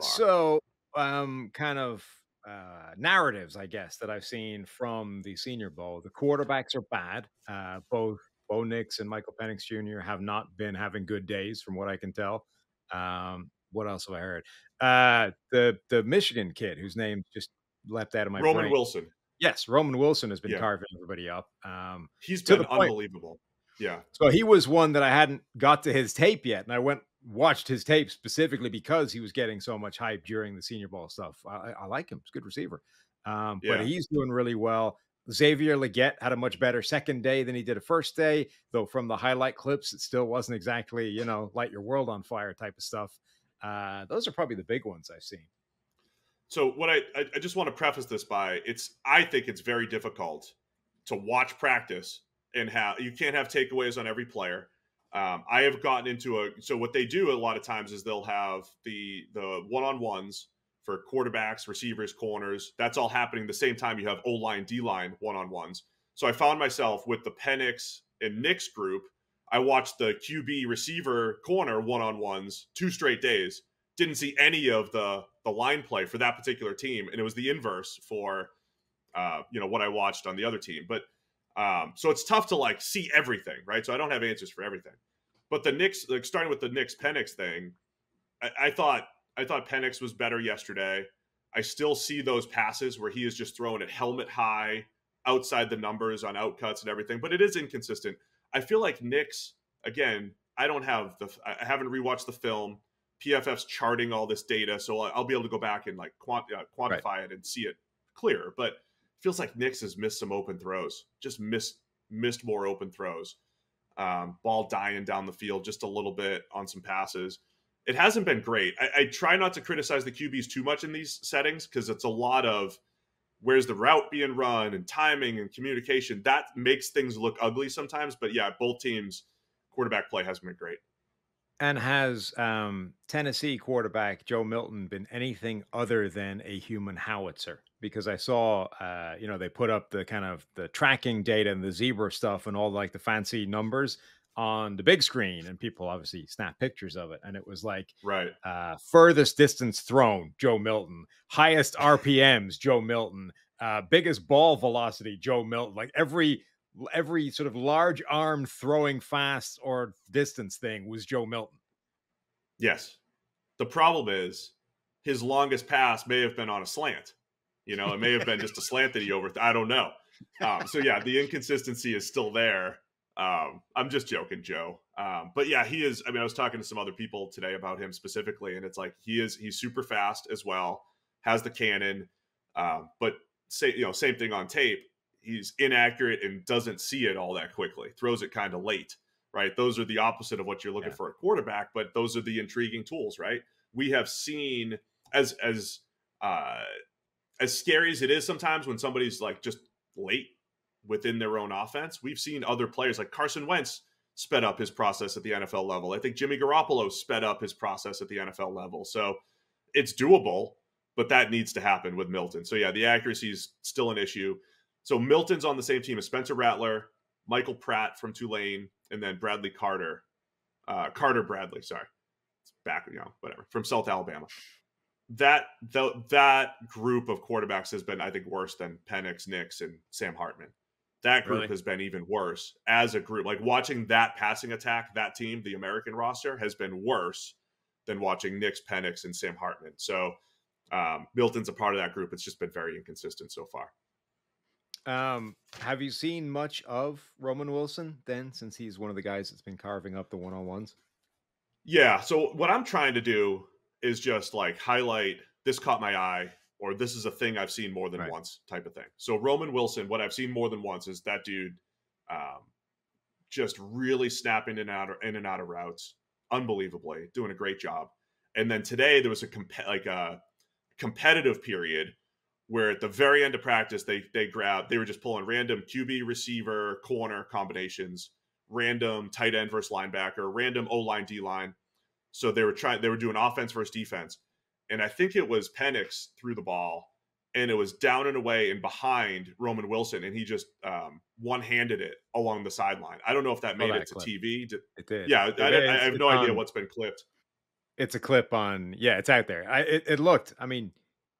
so far? Kind of narratives, I guess, that I've seen from the Senior Bowl. The quarterbacks are bad. Both Bo Nix and Michael Penix Jr. have not been having good days, from what I can tell. What else have I heard? The Michigan kid whose name just leapt out of my Roman brain. Wilson. Yes, Roman Wilson has been Yeah. carving everybody up, He's to been the point. unbelievable. Yeah. So he was one that I hadn't got to his tape yet, and I went watched his tape specifically because he was getting so much hype during the Senior Bowl stuff. I like him; he's a good receiver, but Yeah. he's doing really well. Xavier Leggett had a much better second day than he did a first day, though from the highlight clips, it still wasn't exactly light your world on fire type of stuff. Those are probably the big ones I've seen. So what I just want to preface this by I think it's very difficult to watch practice and you can't have takeaways on every player. I have gotten into so what they do a lot of times is they'll have the one-on-ones for quarterbacks, receivers, corners. That's all happening the same time you have O-line, D-line one-on-ones. So I found myself with the Penix and Nix group. I watched the QB receiver corner one-on-ones 2 straight days. Didn't see any of the line play for that particular team, and it was the inverse for what I watched on the other team. But so it's tough to like see everything, right? So I don't have answers for everything. But the Knicks, like starting with the Knicks Penix thing, I thought Penix was better yesterday. I still see those passes where he is just throwing it helmet high, outside the numbers on outcuts and everything, but it is inconsistent. I feel like Knicks, again, I haven't rewatched the film. PFF's charting all this data, so I'll be able to go back and like Right. quantify it and see it clearer. But it feels like Knicks has missed some open throws, just missed more open throws. Ball dying down the field just a little bit on some passes. It hasn't been great. I try not to criticize the QBs too much in these settings because it's a lot of where's the route being run and timing and communication. That makes things look ugly sometimes. But yeah, both teams' quarterback play hasn't been great. And has Tennessee quarterback Joe Milton been anything other than a human howitzer? Because I saw, they put up the kind of the tracking data and the zebra stuff and all like the fancy numbers on the big screen, and people obviously snap pictures of it. And it was like Right. furthest distance thrown, Joe Milton, highest RPMs, Joe Milton, biggest ball velocity, Joe Milton. Like every sort of large arm throwing fast or distance thing was Joe Milton. Yes. The problem is his longest pass may have been on a slant. It may have been just a slant that he I don't know. So yeah, the inconsistency is still there. I'm just joking, Joe. But yeah, he is. I mean, I was talking to some other people today about him specifically, and it's like he's super fast as well, has the cannon. But same thing on tape. He's inaccurate and doesn't see it all that quickly. Throws it kind of late, right? Those are the opposite of what you're looking for a quarterback, but those are the intriguing tools, right? We have seen as scary as it is sometimes when somebody's like just late within their own offense. We've seen other players like Carson Wentz sped up his process at the NFL level. I think Jimmy Garoppolo sped up his process at the NFL level. So it's doable, but that needs to happen with Milton. So yeah, the accuracy is still an issue. So Milton's on the same team as Spencer Rattler, Michael Pratt from Tulane, and then Bradley Carter. Carter Bradley, sorry. It's back, whatever, from South Alabama. That group of quarterbacks has been, I think, worse than Penix, Nix, and Sam Hartman. That group Really? has been even worse as a group. Like watching that passing attack, that team, the American roster, has been worse than watching Nix, Penix, and Sam Hartman. So Milton's a part of that group. It's just been very inconsistent so far. Have you seen much of Roman Wilson then, since he's one of the guys that's been carving up the one-on-ones? Yeah. So what I'm trying to do is just like highlight this caught my eye, or this is a thing I've seen more than Right. once type of thing. So Roman Wilson, what I've seen more than once is that dude just really snapping in and out of routes, unbelievably, doing a great job. And then today there was a competitive period where at the very end of practice they were just pulling random QB receiver corner combinations, random tight end versus linebacker, random O-line D-line. So they were doing offense versus defense. And I think it was Penix threw the ball and it was down and away and behind Roman Wilson, and he just one-handed it along the sideline. I don't know if that made it to Clip. TV. It did. Yeah, It is. I have It's no idea on. what's been clipped. It's a clip on, yeah, it's out there. It looked, I mean,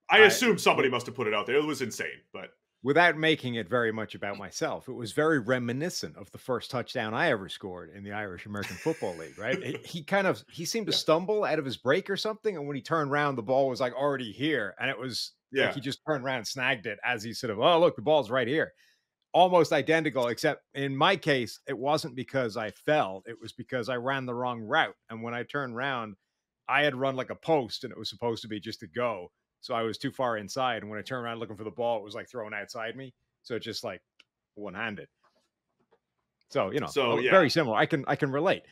I I assume somebody must have put it out there. It was insane, but without making it very much about myself, it was very reminiscent of the first touchdown I ever scored in the Irish American Football League, right? He seemed to yeah, stumble out of his break or something, and when he turned around, the ball was like already here, and it was like yeah. he just turned around and snagged it as he sort of, oh look, the ball's right here. Almost identical, except in my case, it wasn't because I fell, it was because I ran the wrong route. And when I turned around, I had run like a post and it was supposed to be just a go. So I was too far inside. And when I turned around looking for the ball, it was like thrown outside me. So it just like one handed. So, So yeah, very similar. I can relate.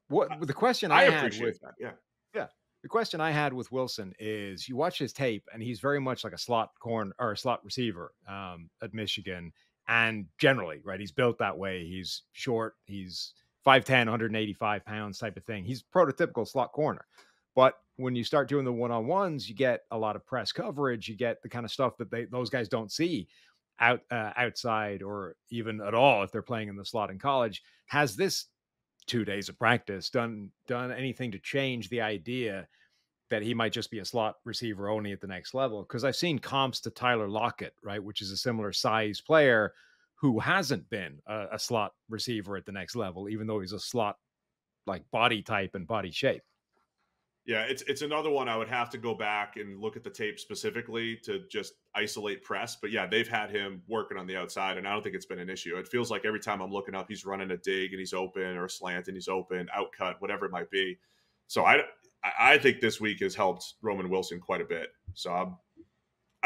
What the question I I had appreciate with that. Yeah, yeah. The question I had with Wilson is you watch his tape and he's very much like a slot corner or a slot receiver at Michigan. And generally, right, he's built that way. He's short, he's 5'10, 185 pounds type of thing. He's prototypical slot corner. But when you start doing the one-on-ones, you get a lot of press coverage. You get the kind of stuff that those guys don't see outside or even at all if they're playing in the slot in college. Has this 2 days of practice done anything to change the idea that he might just be a slot receiver only at the next level? Because I've seen comps to Tyler Lockett, right, which is a similar size player who hasn't been a slot receiver at the next level, even though he's a slot like body type and body shape. yeah. It's another one I would have to go back and look at the tape specifically to just isolate press. But yeah, they've had him working on the outside, and I don't think it's been an issue. It feels like every time I'm looking up, he's running a dig and he's open, or a slant and he's open, out cut, whatever it might be. So I think this week has helped Roman Wilson quite a bit. So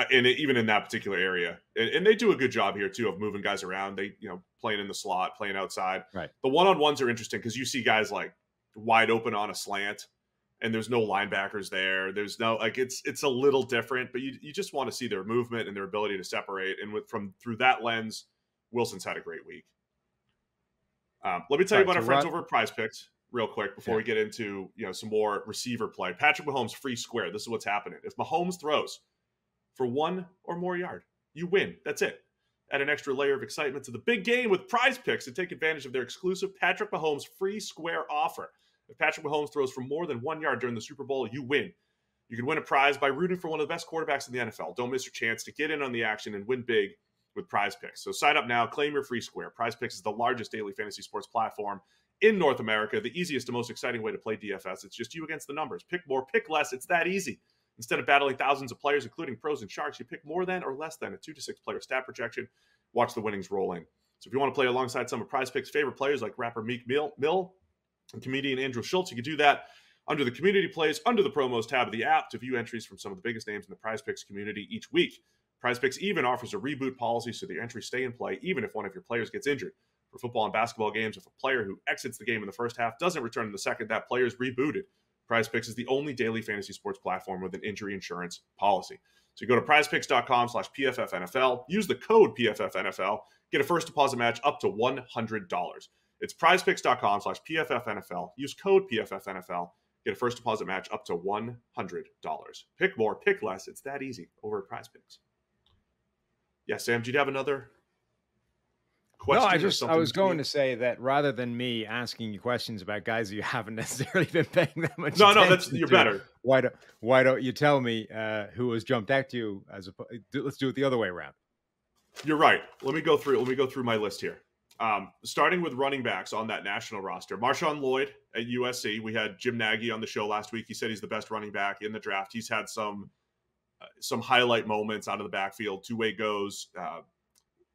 and even in that particular area, and they do a good job here too of moving guys around. They playing in the slot, playing outside. Right. The one-on-ones are interesting because you see guys like wide open on a slant, and there's no linebackers there. There's no it's a little different, but you just want to see their movement and their ability to separate. And through that lens, Wilson's had a great week. Let me tell you about our friends over at Prize Picks real quick before we get into some more receiver play. Patrick Mahomes free square. This is what's happening. If Mahomes throws for 1 or more yard, you win. That's it. Add an extra layer of excitement to the big game with Prize Picks and take advantage of their exclusive Patrick Mahomes free square offer. If Patrick Mahomes throws for more than 1 yard during the Super Bowl, you win. You can win a prize by rooting for one of the best quarterbacks in the NFL. Don't miss your chance to get in on the action and win big with Prize Picks. So sign up now, claim your free square. Prize Picks is the largest daily fantasy sports platform in North America, the easiest and most exciting way to play DFS. It's just you against the numbers. Pick more, pick less. It's that easy. Instead of battling thousands of players, including pros and sharks, you pick more than or less than a 2 to 6 player stat projection. Watch the winnings roll in. So if you want to play alongside some of Prize Picks' favorite players like rapper Meek Mill and comedian Andrew Schultz, you can do that under the community plays under the promos tab of the app to view entries from some of the biggest names in the Prize Picks community each week. Prize Picks even offers a reboot policy so the entries stay in play even if one of your players gets injured. For football and basketball games, if a player who exits the game in the first half doesn't return in the second, that player is rebooted. Prize Picks is the only daily fantasy sports platform with an injury insurance policy. So you go to prizepicks.com/PFFNFL, use the code PFFNFL, get a first deposit match up to $100. It's prizepicks.com/PFFNFL, use code PFFNFL, get a first deposit match up to $100. Pick more, pick less. It's that easy over at Prize Picks. Yeah, Sam, do you have another question? No, I was going to say that rather than me asking you questions about guys you haven't necessarily been paying that much attention you're to, better. Why don't you tell me who has jumped out to you let's do it the other way around. You're right. Let me go through my list here. Starting with running backs on that national roster. Marshawn Lloyd at USC. We had Jim Nagy on the show last week. He said he's the best running back in the draft. He's had some highlight moments out of the backfield, two-way goes.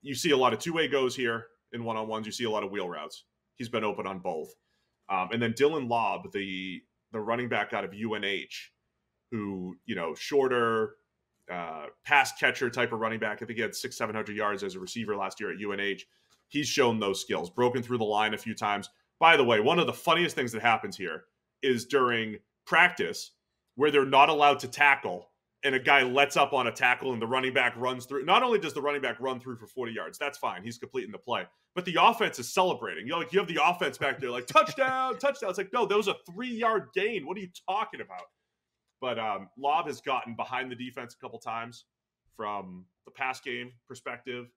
You see a lot of two-way goes here in one-on-ones. You see a lot of wheel routes. He's been open on both. And then Dylan Lobb, the running back out of UNH, who, shorter, pass catcher type of running back. I think he had 600-700 yards as a receiver last year at UNH. He's shown those skills, broken through the line a few times. By the way, one of the funniest things that happens here is during practice where they're not allowed to tackle and a guy lets up on a tackle and the running back runs through. Not only does the running back run through for 40 yards, that's fine. He's completing the play. But the offense is celebrating. You have the offense back there like, touchdown, touchdown. It's like, no, that was a 3-yard gain. What are you talking about? But Lobb has gotten behind the defense a couple times from the pass game perspective.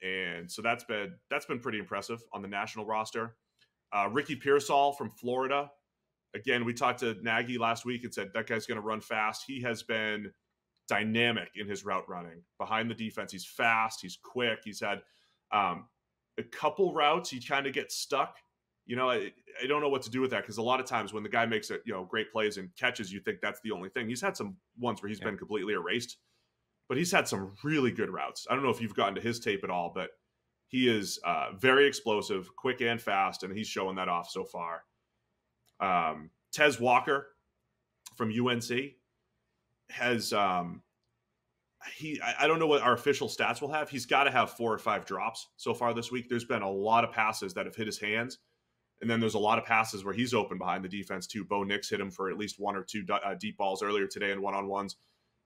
And so that's been pretty impressive on the national roster. Ricky Pearsall from Florida. Again, we talked to Nagy last week and said that guy's going to run fast. He has been dynamic in his route running behind the defense. He's fast. He's quick. He's had a couple routes he kind of gets stuck. I don't know what to do with that, because a lot of times when the guy makes great plays and catches, you think that's the only thing. He's had some ones where he's been completely erased, but he's had some really good routes. I don't know if you've gotten to his tape at all, but he is very explosive, quick and fast, and he's showing that off so far. Tez Walker from UNC has I don't know what our official stats will have. He's got to have 4 or 5 drops so far this week. There's been a lot of passes that have hit his hands, and then there's a lot of passes where he's open behind the defense too. Bo Nix hit him for at least 1 or 2 deep balls earlier today in one-on-ones.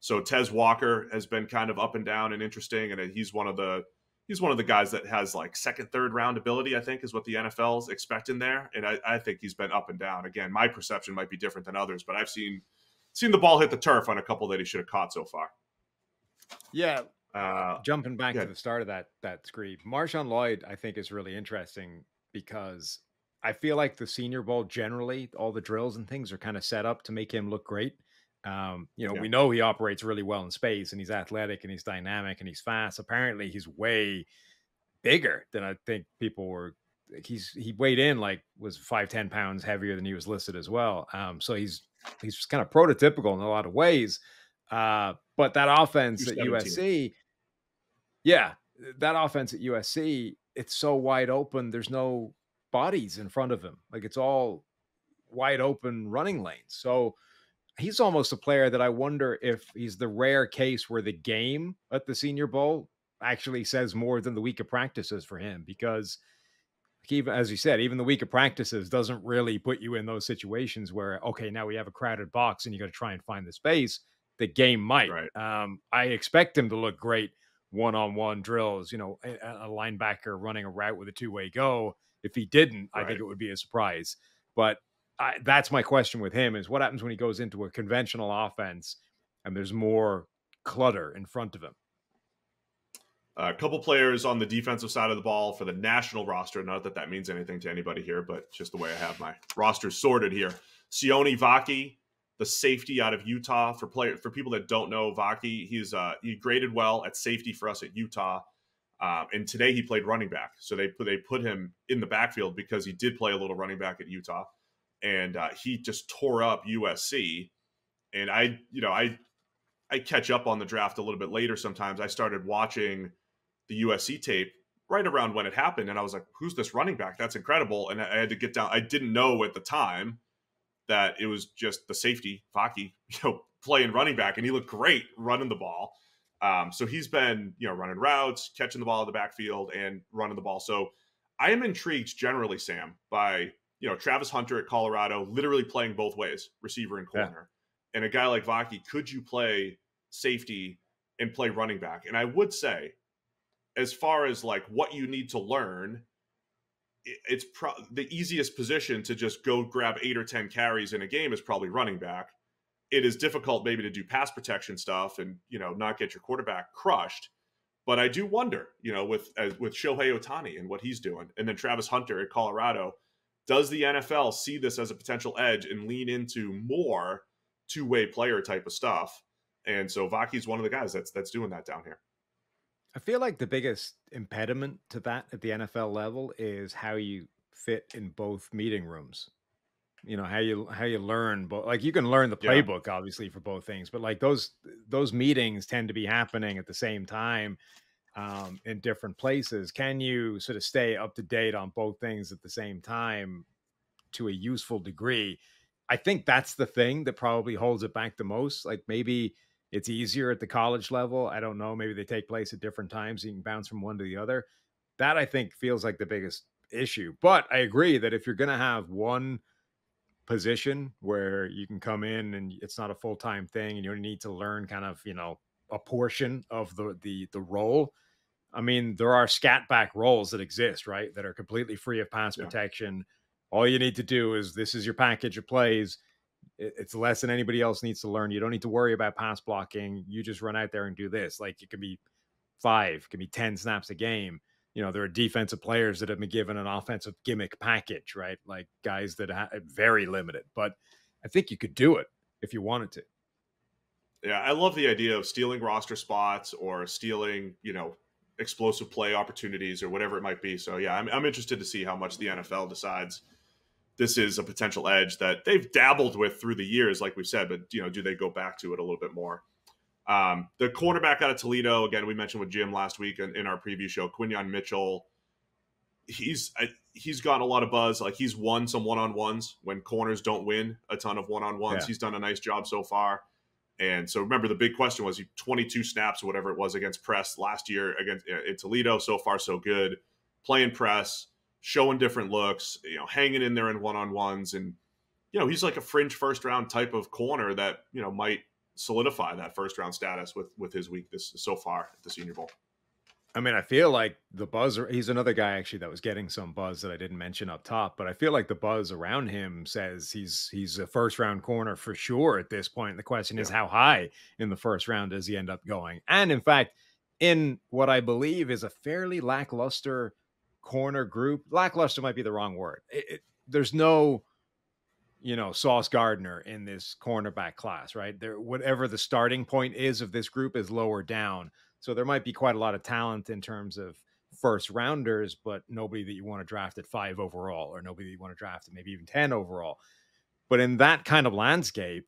So Tez Walker has been kind of up and down and interesting, and he's one of the guys that has like second, third round ability, I think, is what the NFL's expecting there. And I think he's been up and down. Again, my perception might be different than others, but I've seen the ball hit the turf on a couple that he should have caught so far. Yeah. Jumping back to the start of that screed, Marshawn Lloyd, I think, is really interesting because I feel like the Senior Bowl generally, all the drills and things are kind of set up to make him look great. We know he operates really well in space, and he's athletic and he's dynamic and he's fast. Apparently he's way bigger than I think people were. He weighed in was 5-10 pounds heavier than he was listed as well. So he's kind of prototypical in a lot of ways. But that offense at USC, it's so wide open. There's no bodies in front of him. It's all wide open running lanes. So he's almost a player that I wonder if he's the rare case where the game at the Senior Bowl actually says more than the week of practices for him, because even, as you said, even the week of practices doesn't really put you in those situations where, okay, now we have a crowded box and you got to try and find the space. The game might. Right. I expect him to look great one-on-one drills, a linebacker running a route with a two-way go. If he didn't, I think it would be a surprise. But that's my question with him, is what happens when he goes into a conventional offense and there's more clutter in front of him? A couple players on the defensive side of the ball for the national roster. Not that that means anything to anybody here, but just the way I have my roster sorted here. Sione Vaki, the safety out of Utah. For people that don't know Vaki, he graded well at safety for us at Utah. And today he played running back. So they put him in the backfield because he did play a little running back at Utah. And he just tore up USC. And I catch up on the draft a little bit later sometimes. I started watching the USC tape right around when it happened, and I was like, who's this running back? That's incredible. And I had to get down. I didn't know at the time that it was just the safety, Vaki, playing running back, and he looked great running the ball. So he's been, running routes, catching the ball in the backfield, and running the ball. So I am intrigued generally, Sam, by Travis Hunter at Colorado, literally playing both ways, receiver and corner. Yeah. And a guy like Vaki, could you play safety and play running back? And I would say, as far as what you need to learn, it's the easiest position to just go grab 8 or 10 carries in a game is probably running back. It is difficult maybe to do pass protection stuff and, not get your quarterback crushed. But I do wonder, with Shohei Ohtani and what he's doing, and then Travis Hunter at Colorado, does the NFL see this as a potential edge and lean into more two-way player type of stuff? And so Vaki's one of the guys that's doing that down here. I feel like the biggest impediment to that at the NFL level is how you fit in both meeting rooms. How you learn, but you can learn the playbook obviously for both things, but those meetings tend to be happening at the same time in different places. Can you sort of stay up to date on both things at the same time to a useful degree? I think that's the thing that probably holds it back the most. Maybe it's easier at the college level. I don't know. Maybe they take place at different times. You can bounce from one to the other. That, I think, feels like the biggest issue. But I agree that if you're going to have one position where you can come in and it's not a full-time thing and you only need to learn kind of, a portion of the role. I mean, there are scat back roles that exist, right? That are completely free of pass protection. All you need to do is, this is your package of plays. It's less than anybody else needs to learn. You don't need to worry about pass blocking. You just run out there and do this. It could be 5, it could be 10 snaps a game. there are defensive players that have been given an offensive gimmick package, right? Like guys that are very limited, but I think you could do it if you wanted to. Yeah, I love the idea of stealing roster spots or stealing, explosive play opportunities or whatever it might be. So yeah, I'm interested to see how much the NFL decides this is a potential edge that they've dabbled with through the years, like we've said, but do they go back to it a little bit more? The cornerback out of Toledo, again, we mentioned with Jim last week in our preview show, Quinyon Mitchell. He's gotten a lot of buzz. Like he's won some one-on-ones when corners don't win a ton of one-on-ones. Yeah. He's done a nice job so far. And so remember, the big question was 22 snaps or whatever it was against press last year against in Toledo. So far, so good. Playing press, showing different looks, hanging in there in one-on-ones. And, he's like a fringe first-round type of corner that, might solidify that first-round status with his week so far at the Senior Bowl. I mean, I feel like the buzz, he's another guy actually that was getting some buzz that I didn't mention up top, but I feel like the buzz around him says he's a first round corner for sure at this point. The question is, how high in the first round does he end up going? And in fact, in what I believe is a fairly lackluster corner group, lackluster might be the wrong word. There's no, Sauce Gardner in this cornerback class, right? Whatever the starting point is of this group is lower down. So there might be quite a lot of talent in terms of first rounders, but nobody that you want to draft at 5 overall, or nobody that you want to draft at maybe even 10 overall. But in that kind of landscape,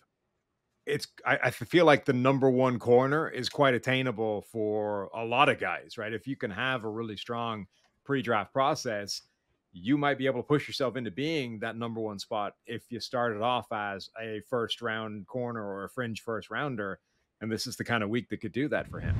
I feel like the number one corner is quite attainable for a lot of guys, right? If you can have a really strong pre-draft process, you might be able to push yourself into being that number one spot if you started off as a first round corner or a fringe first rounder. And this is the kind of week that could do that for him.